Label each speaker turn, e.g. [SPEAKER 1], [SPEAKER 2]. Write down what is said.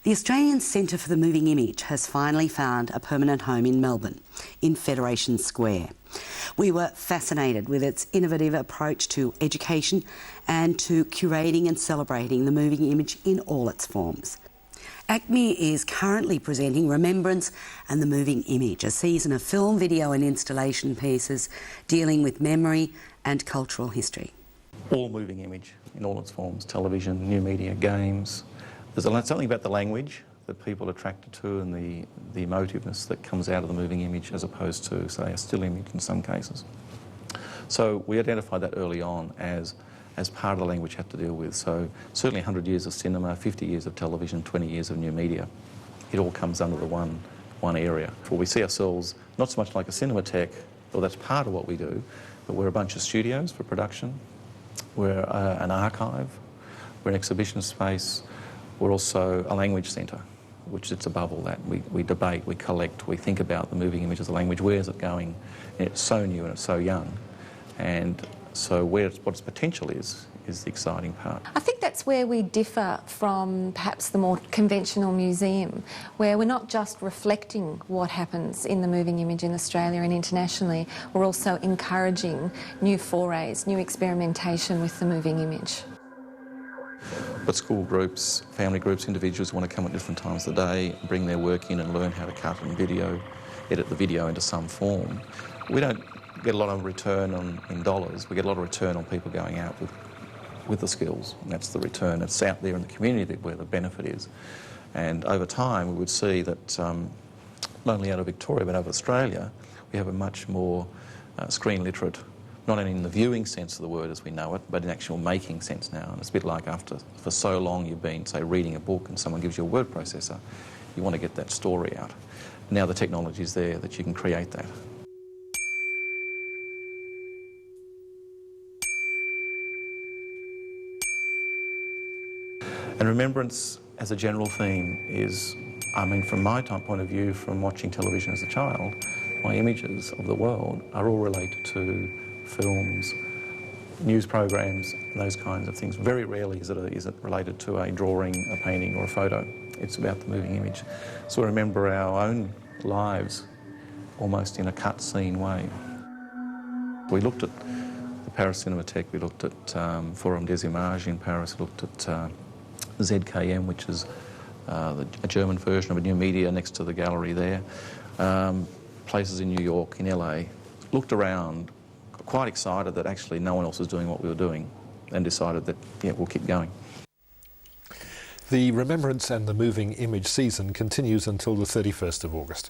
[SPEAKER 1] The Australian Centre for the Moving Image has finally found a permanent home in Melbourne, in Federation Square. We were fascinated with its innovative approach to education and to curating and celebrating the moving image in all its forms. ACMI is currently presenting Remembrance and the Moving Image, a season of film, video and installation pieces dealing with memory and cultural history.
[SPEAKER 2] All moving image in all its forms, television, new media, games. There's something about the language that people are attracted to and the emotiveness that comes out of the moving image as opposed to, say, a still image in some cases. So we identified that early on as part of the language we have to deal with. So certainly 100 years of cinema, 50 years of television, 20 years of new media. It all comes under the one area. Well, we see ourselves not so much like a cinematheque, well, that's part of what we do, but we're a bunch of studios for production. We're an archive, we're an exhibition space, we're also a language centre, which sits above all that. We debate, we collect, we think about the moving image as a language. Where's it going? And it's so new and it's so young. And so what its potential is the exciting part.
[SPEAKER 3] I think that's where we differ from perhaps the more conventional museum, where we're not just reflecting what happens in the moving image in Australia and internationally, we're also encouraging new forays, new experimentation with the moving image.
[SPEAKER 2] But school groups, family groups, individuals want to come at different times of the day, bring their work in and learn how to cut and edit the video into some form. We don't get a lot of return in dollars, we get a lot of return on people going out with the skills, and that's the return. It's out there in the community where the benefit is. And over time we would see that not only out of Victoria but over Australia, we have a much more screen literate, not only in the viewing sense of the word as we know it, but in actual making sense now. And it's a bit like for so long you've been, say, reading a book and someone gives you a word processor, you want to get that story out. Now the technology is there that you can create that. And remembrance as a general theme is, I mean, from my point of view, from watching television as a child, my images of the world are all related to films, news programs, and those kinds of things. Very rarely is it related to a drawing, a painting or a photo. It's about the moving image. So we remember our own lives almost in a cut scene way. We looked at the Paris Cinematheque, we looked at Forum des Images in Paris, we looked at ZKM, which is a German version of a new media next to the gallery there. Places in New York, in LA. Looked around, quite excited that actually no one else was doing what we were doing, and decided that, yeah, we'll keep going.
[SPEAKER 4] The Remembrance and the Moving Image season continues until the 31st of August.